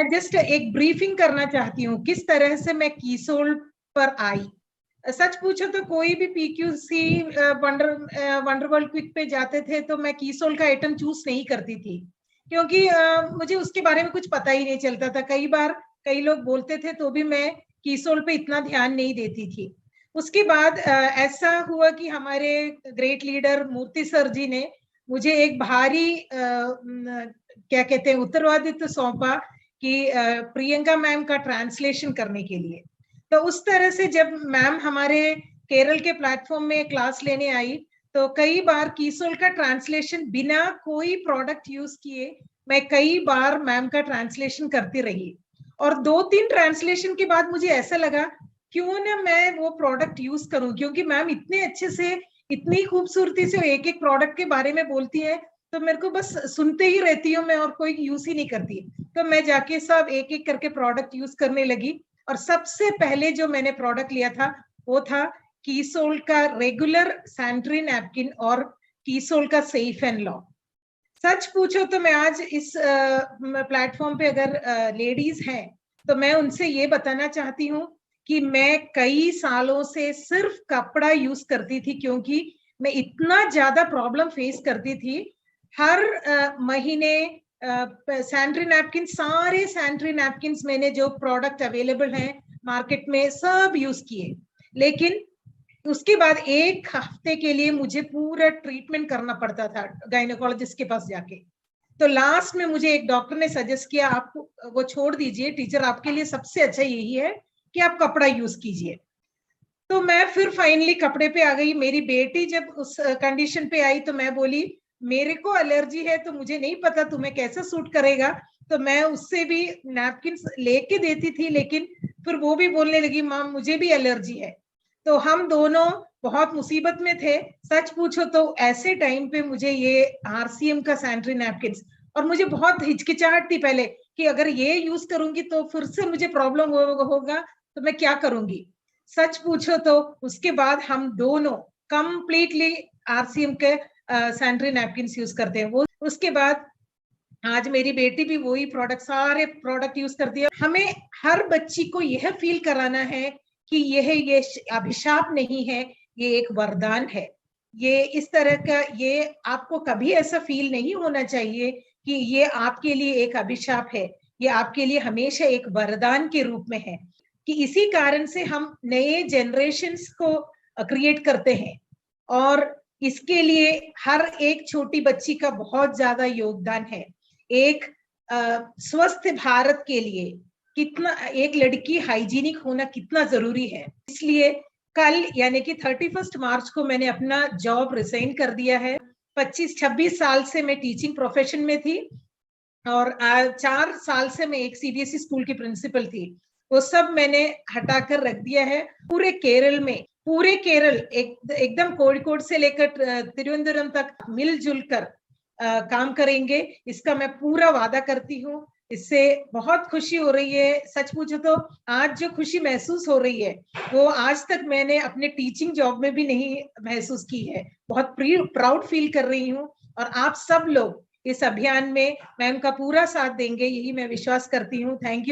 मैं जस्ट एक ब्रीफिंग करना चाहती हूँ किस तरह से मैं कीसोल पर आई। सच पूछो तो कोई भी पीक्यूसी वंडर वर्ल्ड क्विक पे जाते थे तो मैं कीसोल का आइटम चूज नहीं करती थी, क्योंकि मुझे उसके बारे में कुछ पता ही नहीं चलता था। कई बार कई लोग बोलते थे तो भी मैं कीसोल पे इतना ध्यान नहीं देती थी। उसके बाद ऐसा हुआ कि हमारे ग्रेट लीडर मूर्ति सर जी ने मुझे एक भारी क्या कहते हैं उत्तरवादित्व सौंपा कि प्रियंका मैम का ट्रांसलेशन करने के लिए। तो उस तरह से जब मैम हमारे केरल के प्लेटफॉर्म में क्लास लेने आई तो कई बार कीसोल का ट्रांसलेशन बिना कोई प्रोडक्ट यूज किए मैं कई बार मैम का ट्रांसलेशन करती रही। और 2-3 ट्रांसलेशन के बाद मुझे ऐसा लगा क्यों ना मैं वो प्रोडक्ट यूज करूं, क्योंकि मैम इतने अच्छे से इतनी खूबसूरती से एक एक प्रोडक्ट के बारे में बोलती है तो मेरे को बस सुनते ही रहती हूँ मैं और कोई यूज ही नहीं करती। तो मैं जाके सब एक एक करके प्रोडक्ट यूज करने लगी। और सबसे पहले जो मैंने प्रोडक्ट लिया था वो था कीसोल का रेगुलर सैनिटरी नैपकिन और कीसोल का सेफ एंड लॉ। सच पूछो तो मैं आज इस प्लेटफॉर्म पे अगर लेडीज हैं तो मैं उनसे ये बताना चाहती हूँ कि मैं कई सालों से सिर्फ कपड़ा यूज करती थी, क्योंकि मैं इतना ज्यादा प्रॉब्लम फेस करती थी। हर महीने सैनिटरी नैपकिन, सारे सैनिटरी नैपकिन मैंने जो प्रोडक्ट अवेलेबल हैं मार्केट में सब यूज किए, लेकिन उसके बाद एक हफ्ते के लिए मुझे पूरा ट्रीटमेंट करना पड़ता था गायनेकोलॉजिस्ट के पास जाके। तो लास्ट में मुझे एक डॉक्टर ने सजेस्ट किया आप वो छोड़ दीजिए टीचर, आपके लिए सबसे अच्छा यही है कि आप कपड़ा यूज कीजिए। तो मैं फिर फाइनली कपड़े पे आ गई। मेरी बेटी जब उस कंडीशन पे आई तो मैं बोली मेरे को एलर्जी है तो मुझे नहीं पता तुम्हें कैसे सूट करेगा। तो मैं उससे भी नैपकिन लेके देती थी, लेकिन फिर वो भी बोलने लगी माँ मुझे भी एलर्जी है। तो हम दोनों बहुत मुसीबत में थे। सच पूछो तो ऐसे टाइम पे मुझे ये आरसीएम का सैनिटरी नैपकिन, और मुझे बहुत हिचकिचाहट थी पहले कि अगर ये यूज करूंगी तो फिर से मुझे प्रॉब्लम होगा तो मैं क्या करूंगी। सच पूछो तो उसके बाद हम दोनों कंप्लीटली आरसीएम के सैनिटरी नैपकिन यूज करते हैं। वो उसके बाद आज मेरी बेटी भी वही प्रोडक्ट, सारे प्रोडक्ट यूज करती है। हमें हर बच्ची को यह फील कराना है कि ये अभिशाप नहीं है, ये एक वरदान है। ये इस तरह का, ये आपको कभी ऐसा फील नहीं होना चाहिए कि ये आपके लिए एक अभिशाप है, ये आपके लिए हमेशा एक वरदान के रूप में है। कि इसी कारण से हम नए जनरेशन्स को क्रिएट करते हैं और इसके लिए हर एक छोटी बच्ची का बहुत ज्यादा योगदान है। एक स्वस्थ भारत के लिए कितना एक लड़की हाइजीनिक होना कितना जरूरी है। इसलिए कल यानी कि 31 मार्च को मैंने अपना जॉब रिजाइन कर दिया है। 25-26 साल से मैं टीचिंग प्रोफेशन में थी और 4 साल से मैं एक सीबीएसई स्कूल की प्रिंसिपल थी। वो सब मैंने हटाकर रख दिया है। पूरे केरल एकदम कोझिकोड से लेकर तिरुवनंतपुरम तक मिलजुल कर काम करेंगे, इसका मैं पूरा वादा करती हूँ। इससे बहुत खुशी हो रही है। सच पूछो तो आज जो खुशी महसूस हो रही है वो आज तक मैंने अपने टीचिंग जॉब में भी नहीं महसूस की है। बहुत प्राउड फील कर रही हूँ और आप सब लोग इस अभियान में मैम का पूरा साथ देंगे, यही मैं विश्वास करती हूँ। Thank you.